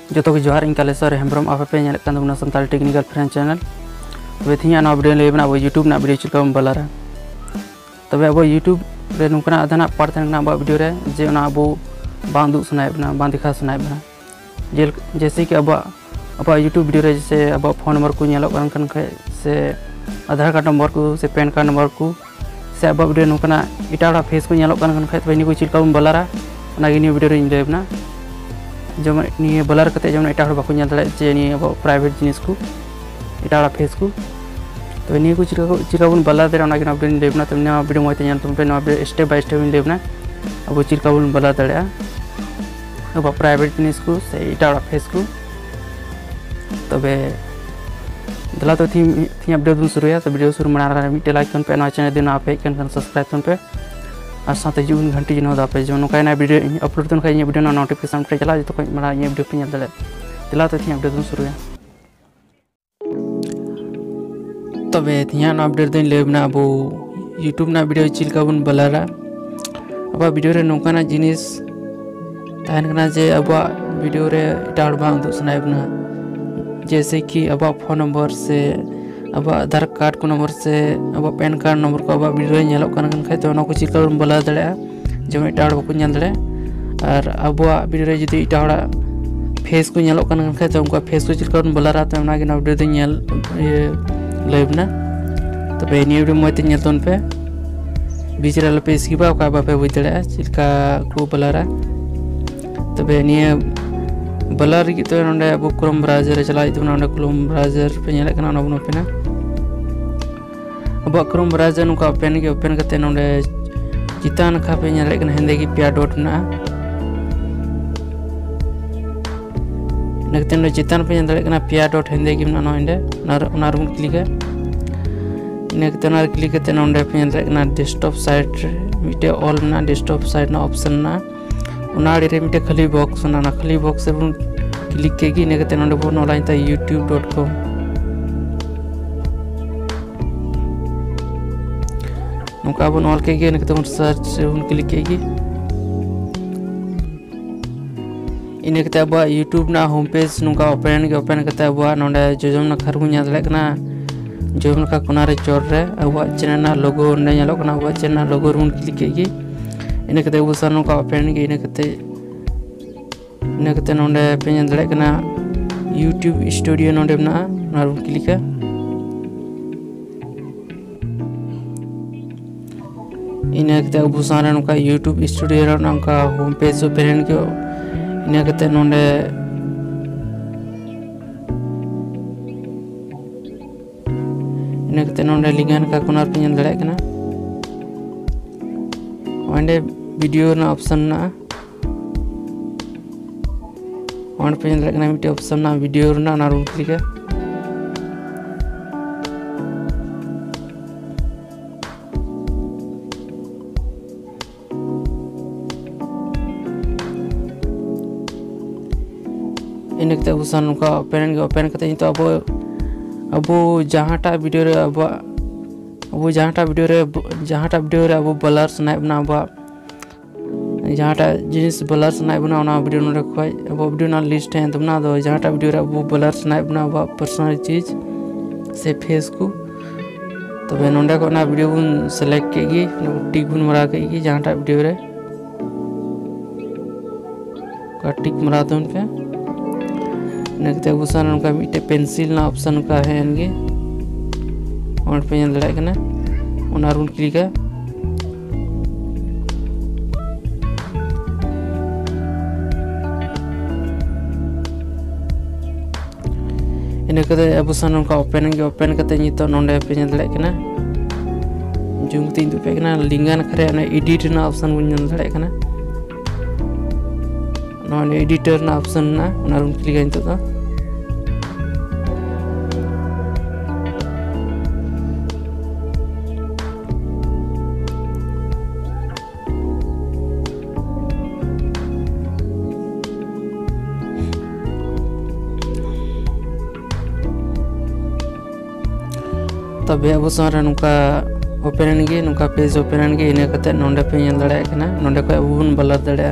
जो तो जोहार इन कालेश्वर हेम्ब्रम आप पे नेलना सानताल टेक्निकल फ्रेंड चैनल तबे थिया ना वीडियो लेबना अब यूट्यूब ना वीडियो चिका बलारा तबे अब यूट्यूब रे नुकना आधाना पार्ट तन अब वीडियो रे जे ना अब बांग दुक सनायबना बांग दिखा सनायबना जैसे कि अब यूट्यूब वीडियो रे जैसे अब फोन नंबर को नेलो कन से आधार कार्ड नंबर को से पैन कार्ड नंबर को से अब वीडियो नुकना इटाड़ा फेस को नेलो कन तबे नि को चिका बलारा ना गिनी वीडियो रे लेबना जब नहीं बलर करते जब एट बाको जे नहीं अब प्राइवेट जिनिस को एटा फेस को तो नहीं को चिका बन बलर दे अपडेट लेबना तब वीडियो मत स्टेप बाय स्टेप लेबना अब चिका बन बलर दे अब प्राइवेट जिनिस को से एटा फेस को तबे दला तो थी अपडेट बन शुरू तो वीडियो शुरू मना मिट्टे लाइक पे ना चैनल दिन आप सब्सक्राइब पे और साथ जुन घंटी जिन पे जो नौका वीडियो अपलोड तो वीडियो नोटिफिकेशन पे चला जो मैं वीडियो पे नल दिला तो थी अपडेट शुरू तबे थिया अपडेट दिन लेबना अब यूट्यूब ना वीडियो चिलका बन बलारा अब वीडियो रे नौका जिनिस तहन जे अब वीडियो रे एटा बांग दो सनायबना जैसे कि अब फोन नंबर से अब आधार कार्ड को नंबर से अब पैन कार्ड नंबर को अब वीडियो नेलो तो चिका बला दे जो एटा बाको दे और अब वीडियो रे जुदी एटा फेस को नेलो तो उनका फेस को चिका बलारा तो वीडियो लेबना तबे नि वीडियो मत नेलतन पे बीचरे पे स्किपा बापे बुझ दे चिका को बलारा तबे नि बलर तो नोडे अब क्रोम ब्राउजर चला क्रोम ब्राउजर पे नेलना बन ओपना अब क्रोम ब्राउजर नुका ओपन करते नोडे चितान खा पे नेलना हेंदे की पिया डॉट ना नकते चितान पे नेलना पिया डॉट हेंदे की ना नोंडे ना रुम क्लिक है नकते ना क्लिक करते नोंडे पे नेलना डेस्कटॉप साइट मिटे ऑल ना डेस्कटॉप साइट ना ऑप्शन ना रे मिटे खाली बॉक्स ना खाली बॉक्स से बन क्लिक केगी नेकते नोंडे बन ऑनलाइन ता youtube.com नुका बन ऑल केगी नेकते बन सर्च से बन क्लिक केगी इनेकते अब यूट्यूब ना होम पेज नुका ओपन करते अब नोंडे जोजम ना खरबु नेलकना जोजम का कोना रे चोर रे अब चैनल ना लोगो ने नेलकना अब चैनल लोगो बन क्लिक केगी इनकते वो सानों का ओपन के इनकते नोंडे पे दड़ेकना यूट्यूब स्टूडियो नोंडे ना क्लिक इनकते अब सारे नोका यूट्यूब स्टूडियो नोका होम पेज ओपन के इनकते नोंडे लिंगन का कोना पे दड़ेकना वंडे वीडियो ना ऑप्शन ना वन पे लगना मिट्टे ऑप्शन ना वीडियो ना रूम क्लिक है इनकते उसान का ओपन करते तो अब जहाँटा वीडियो रे अब जहाँटा वीडियो रे अब बलर सनायबना अब जहाँटा जिनिस बलर सनायबना ना वीडियो नोडे खय अब वीडियो ना लिस्ट है तबना दो जहाँटा वीडियो रे अब बलर सनायबना अब पर्सनल चीज से फेस को तबे नोडे को ना वीडियो बन सेलेक्ट केगी टिक बन मरा केगी जहाँटा वीडियो रे का टिक मरा दोन पे नकते उसान उनका मिटे पेंसिल ना ऑप्शन का है इनके और पे लड़ाई करना उना रूल क्लिक है इनके अब सन उनका ओपन करते नहीं तो नोंडे पे लड़ाई करना जूम तीन पे करना लिंगन करे ना एडिट ना ऑप्शन बन लड़ाई करना नोंडे एडिटर ना ऑप्शन ना उना रूल क्लिक है तो तबे अब सारे नुका ओपन गे नुका पेज ओपन गे इने कते नोंडे पे नेल दड़े कना नोंडे को अब बन बलर दड़े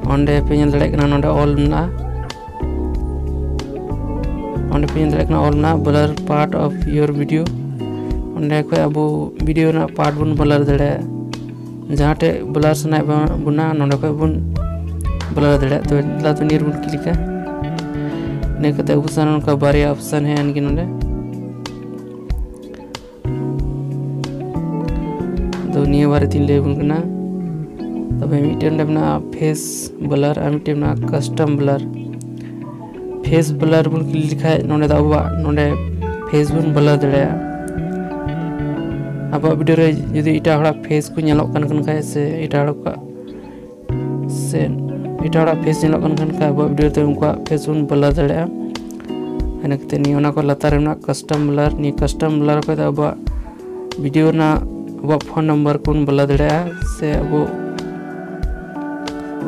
ओंडे पे नेल दड़े कना नोंडे ऑल ना onde pe nyel daᱲᱮᱭᱟᱜ ᱠᱟᱱᱟ ᱚᱞ ᱢᱮᱱᱟᱜᱼᱟ blur part of your video onde kᱷᱚᱡ ᱟᱵᱚ ᱵᱷᱤᱰᱤᱭᱳ ᱨᱮᱱᱟᱜ ᱯᱟर्ट ᱵᱚᱱ blur ᱫᱟᱲᱮᱭᱟᱜᱼᱟ ᱡᱟᱦᱟᱸ ᱴᱷᱮᱡ blur ᱥᱟᱱᱟᱭᱮᱫ ᱵᱚᱱᱟ ᱱᱚᱰᱮ ᱠᱷᱚᱡ ᱵᱚᱱ blur ᱫᱟᱲᱮᱭᱟᱜᱼᱟ ᱛᱚ ᱞᱟᱛᱟᱨ ᱱᱤᱭᱟᱹ ᱵᱚᱱ ᱠᱞᱤᱠᱟ ᱤᱱᱟᱹ ᱠᱟᱛᱮ ᱚᱯᱥᱚᱱ ᱚᱱᱠᱟ ᱵᱟᱨᱭᱟ ᱚᱯᱥᱚᱱ ᱦᱮᱡ ᱮᱱ ᱜᱮ ᱱᱚᱰᱮ तो निया बारे तीन ले बुन कना तबे मिटेन लेबना फेस ब्लर आ मिटेन ना कस्टम ब्लर फेस ब्लर बुन लिखा नोने दाबा नोने फेस बुन ब्लर दड़या अब वीडियो रे यदि इटा हड़ा फेस को नेलोक कन खाय से इटा हड़ा फेस नेलोक कन खाय अब वीडियो ते उनका फेस बुन ब्लर दड़या अनकते नि ओना को लतार ना कस्टम ब्लर को अब वीडियो ना अब फोन नंबर को ब्लर दाड़ा से अब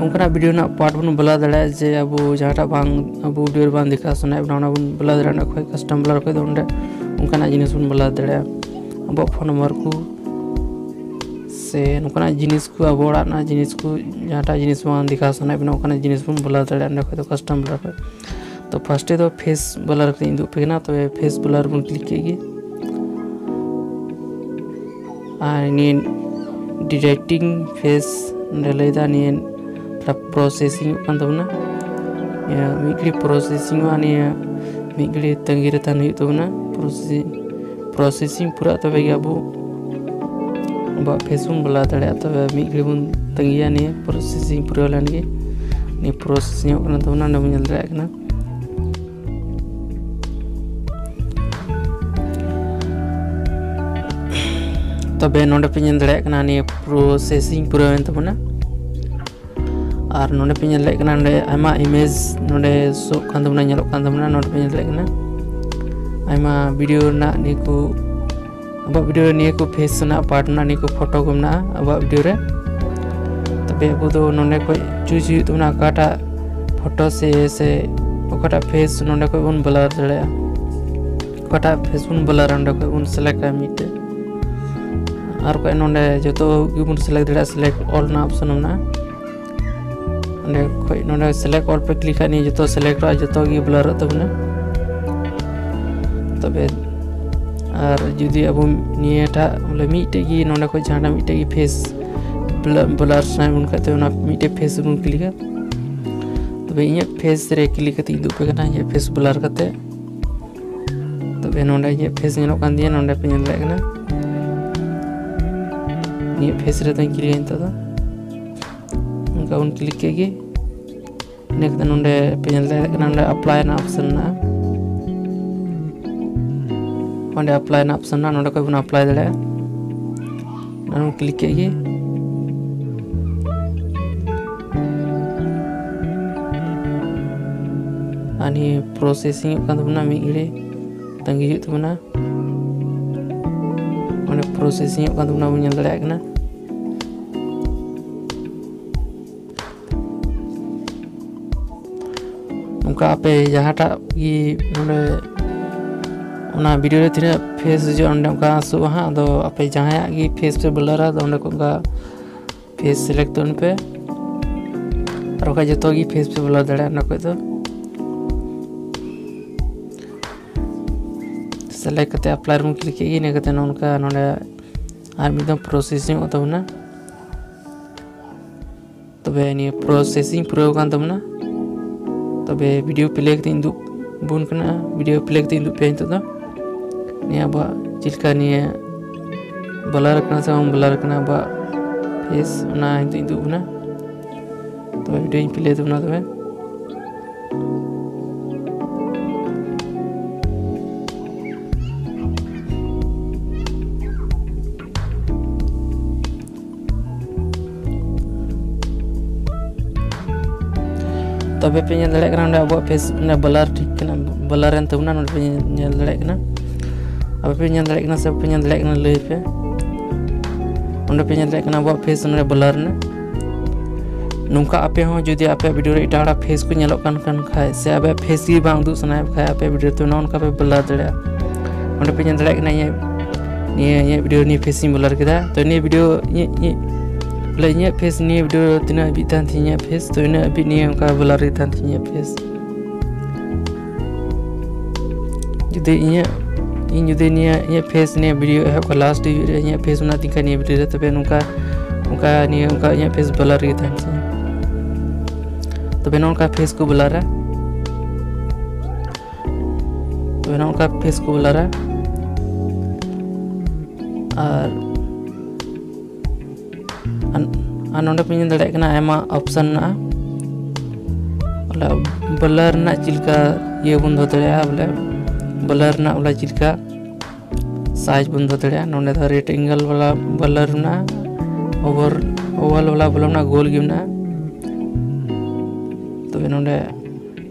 उनका वीडियो ना पार्ट बन ब्लर दाड़ा जे अब जहाँ बांग अब वीडियो बांग दिखा सुना बन ब्लर दाड़ा खोई कस्टम ब्लर खोई उनका जिनिस बन ब्लर दाड़ा अब फोन नंबर को से उनका जिनिस को अब ओड़ा जिनिस को जहाँ जिनिस बांग दिखा सुना बन उनका जिनिस बन ब्लर दाड़ा खोई तो कस्टम ब्लर खोई तो फर्स्ट तो फेस ब्लर इंदू पे तो फेस ब्लर बन क्लिक किए डिटेक्टिंग फेस लेदा प्रोसेसिंग मिगड़ी प्रोसेसिंग मिगड़ी तंगी तान प्रोसेसिंग पूरा तब अब फेस बन ब्लर दाड़ा तब मिगड़ी बन तंगिया नहीं प्रोसेसिंग पूरा लेन नहीं प्रोसेसिंग तब बन दाड़ा तबे नोडे पे नेल दाड़ेयाग कना नि प्रोसेसिंग पूरा तबना और नोडे पे नेल कना नोडे आयमा इमेज नोडे शो कान तबना नेलोक कान तबना नोडे पे नेल कना आयमा वीडियो ना निको अब वीडियो रे निको फेस ना पार्ट ना निको फोटो को ना अब वीडियो रे तबे अब दो नोडे को चूज तबना काटा फोटो से ओकाटा फेस नोडे को बन ब्लर दाड़ेया ओकाटा फेस बन ब्लर नोडे को बन सेलेक्ट मिटे और कोई नोडे जो बन सेलेक्ट दाड़ा सेलेक्ट ऑल ना ऑप्शन ना नोडे कोई नोडे सेलेक्ट ऑल पे क्लिक करनी जो सेलेक्ट जो ब्लर तबना तबे और जुदी अब नियटा बोले मिटे की नोडे को जहां मिटे की फेस ब्लर साइन बन करते ना मिटे फेस बन क्लिक तबे इन फेस रे क्लिक करते इदु पे कना ये फेस ब्लर करते तबे नोडे ये फेस नेलो कान दिया नोडे पे नेल लेना ये फेस रे तो क्लिक इन तो उनका उन क्लिक के नेक्स्ट नोडे पे नेल लेना नोडे अप्लाई ना ऑप्शन ना नोडे अप्लाई ना ऑप्शन ना नोडे को बन अप्लाई दाड़ा ना क्लिक के आनी प्रोसेसिंग कान तबना मिगड़े तंगी तबना माने प्रोसेसिंग कान तबना बन नेल दाड़ा कना उनका पे जहाटा की नोडे ओना वीडियो रे तिना फेस जो अंडे उनका आसु हां दो आपे जहां की फेस पे ब्लर आ दो को फेस सिलेक्ट तोन पे और का जतो की फेस पे ब्लर दाड़ा ना को तो सेलेक्ट करते अप्लाई में क्लिक किए ने करते उनका नोडे आर मिदम प्रोसेसिंग तबना तबे नि प्रोसेसिंग पूरा कान तबना तबे वीडियो प्ले करते इंदु बुन कना वीडियो प्ले करते इंदु पे तो निया बा चिलका निया ब्लर कना से हम ब्लर कना बा फेस ना इंदु बना तबे वीडियो प्ले तबना तबे तबे पे नेल दाड़ेयाग कना अब फेस ने ब्लर ठीक कना ब्लर एन तबना नोडे पे नेल दाड़ेयाग कना अब पे नेल दाड़ेयाग कना से पे नेल दाड़ेयाग कना लई पे ओंडे पे नेल दाड़ेयाग कना अब फेस ने ब्लर ने नुका आपे हो जुदी आपे वीडियो रे इटाड़ा फेस को नेलोक कान खाय से आपे फेस की बांग दु सनाय खाय आपे वीडियो तो नोन का पे ब्लर दाड़ेया ओंडे पे नेल दाड़ेयाग कना ये वीडियो नि फेस ब्लर केदा तो नि वीडियो ये फेस नहीं वीडियो तना अभी तान थी फेस तो इन्हें अभी नहीं उनका ब्लर तान थी फेस जुदे इन जुदे निया फेस ने वीडियो है को लास्ट रे निया फेस ना तिका निया वीडियो रे तबे नुका निया फेस ब्लर गे थान से तबे नोका फेस को ब्लर है तबे नोका फेस को ब्लर है और नोंडे पे दड़े कना आयमा ऑप्शन ना बोला ब्लर ना चिलका ये बंद दड़े बोले ब्लर ना बोला चिलका साइज बंद दड़े नोंडे दा रेक्टेंगल वाला ब्लर ना ओवल वाला ब्लर ना गोल गिम ना तो नोंडे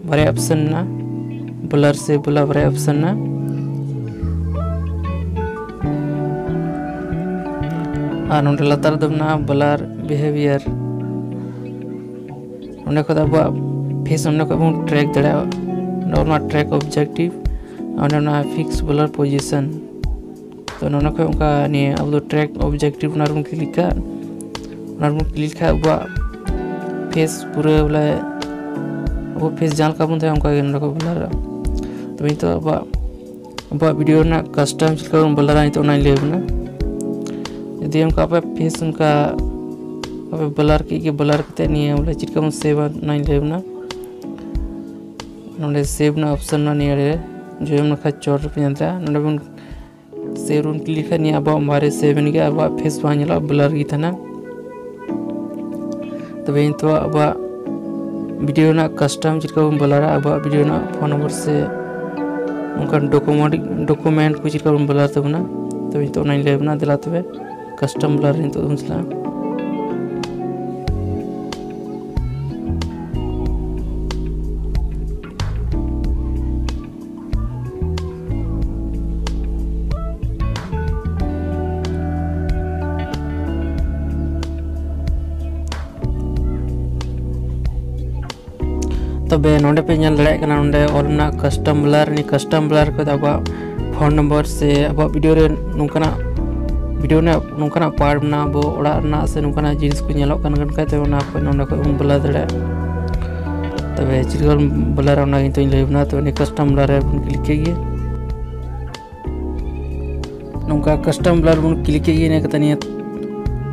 बारे ऑप्शन ना ब्लर से बोला बारे ऑप्शन ना और नोंडे लतार दबना ब्लर बिहेवियर नोंडे को अब फेस नोंडे को बन ट्रैक दड़े नॉर्मल ट्रैक ऑब्जेक्टिव और ना फिक्स ब्लर पोजीशन तो नोंडे को उनका ने अब तो ट्रैक ऑब्जेक्टिव ना रूम क्लिक अब फेस पूरे बोले अब फेस जान का बुन उनका नोंडे को ब्लर तो इन तो अब वीडियो ना कस्टम चिलका ब्लर तो ना लेबना यदि उनका फेस उनका ब्लर के ब्लर करते नहीं बोले चिलका बन सेव ना लेबना नोंडे सेव ना ऑप्शन ना नहीं रे जो हम खा चोर पे जानता नोंडे बन सेव रूम क्लिक नहीं अब हमारे सेव नहीं के अब फेस वाला ब्लर की था ना तबे इन तो अब वीडियो ना कस्टम चिलका बन ब्लर अब वीडियो ना फोन नंबर से उनका डॉक्यूमेंट को चिलका बन ब्लर तब ना तबे तो नहीं लेबना दिला तबे कस्टम ब्लर तो तुमसला तबे नोंडे पे नल दड़े कना नोंडे ऑलना कस्टम ब्लर को अब फोन नंबर से अब वीडियो रे नोंकना पार्ट ना बो ओड़ा ना से नोंकना जिनिस को नेलो कन गन खाते ना को नोंडे को ब्लर दड़े तबे चिलका ब्लर ना तो लेबना तो ने कस्टम ब्लर रे क्लिक के नोंका कस्टम ब्लर बन क्लिक के ने कतनी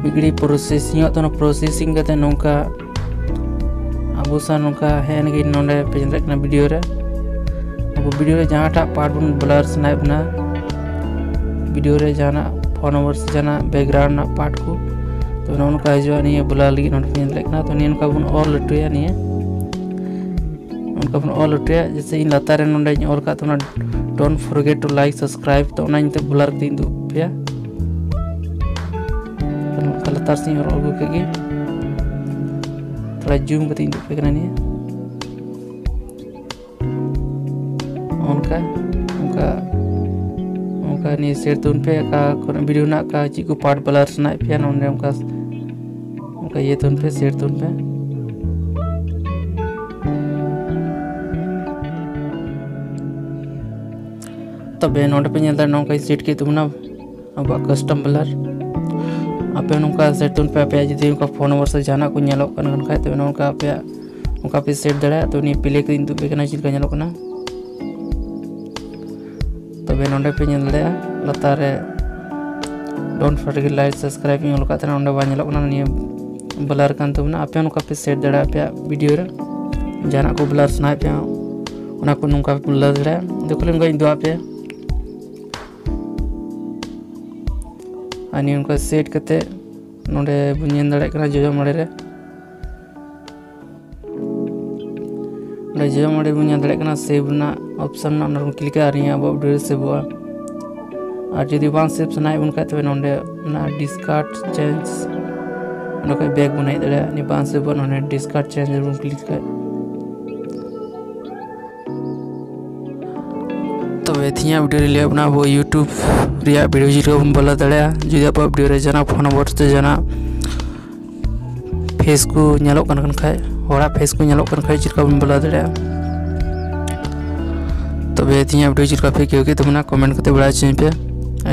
बिगड़ी प्रोसेसिंग तो प्रोसेसिंग कते नोंका अब सा नोंका है नगे नोंडे पे जंदे वीडियो रे अब वीडियो रे जहां पार्ट बन ब्लर स्नैप ना वीडियो रे जाना फोन नंबर से जाना बैकग्राउंड ना पार्ट को तो नोंका हिजुआ नहीं ब्लर लगी नोट पे लेकना तो नोंका बन ऑल लटुया नहीं उनका बन ऑल लटुया जैसे इन लतारे नोंडे ऑल का तो ना don't forget to like subscribe तो ना इनते ब्लर दिन दु पे तो लतार से और ऑल के थोड़ा जूम करते इन पे करना नहीं उनका नहीं शेयर तो उन पे का वीडियो ना का ची को पार्ट ब्लर सना पे ना उनका ये तो उन पे शेयर तो उन पे तबे नोट पे नेल नौका सेट के तुमना अब कस्टम ब्लर आपे नौका सेट तुन पे पे जदि उनका फोन नंबर से जाना को नेलो कन खाय तबे नौका पे सेट दड़ा तो नि प्ले के इंतु पे कना चिलका नेलो कना तबे नोंडे पे नेल दड़ा लतारे डोंट फॉरगेट लाइक सब्सक्राइब नेलो का तना नोंडे बा नेलो कना नि ब्लर कान तुमना आपे नौका पे सेट दड़ा पे वीडियो रे जाना को ब्लर सना पे उना को नौका ब्लर दड़ा देखले गई दो पे आनी उनका सेट करते नोंडे बुनियन दड़े कना जोजो मड़े रे जोजो मड़े बुनियन दड़े कना सेव ना ऑप्शन ना नोन क्लिक आ रही है अब वीडियो सेव हुआ और यदि वन सेव सनाई उनका तो नोंडे ना डिस्कार्ड चेंज उनका बैग बनाई दड़े नि वन सेव नोंडे डिस्कार्ड चेंज रूम क्लिक कर तो वेथिया वीडियो रे अपना वो यूट्यूब रिया वीडियो जिरो बोला दड़े जुदी आप वीडियो रे जाना फोन नंबर से जाना फेस को नेलो कन खाय होड़ा फेस को नेलो कन खाय चिरका बन बोला दड़े तो वेथिया वीडियो चिरका पे क्योंकि तुमना कमेंट करते बड़ा चाहिए पे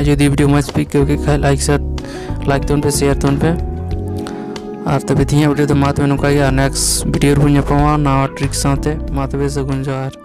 जुदी वीडियो मच पे क्योंकि खाय लाइक तो पे शेयर तो पे और तब वेथिया वीडियो तो मात में नुका नेक्स्ट वीडियो रो ᱧᱟᱯᱟᱢᱟ नवा ट्रिक साथे मात बे सगुन जोहार।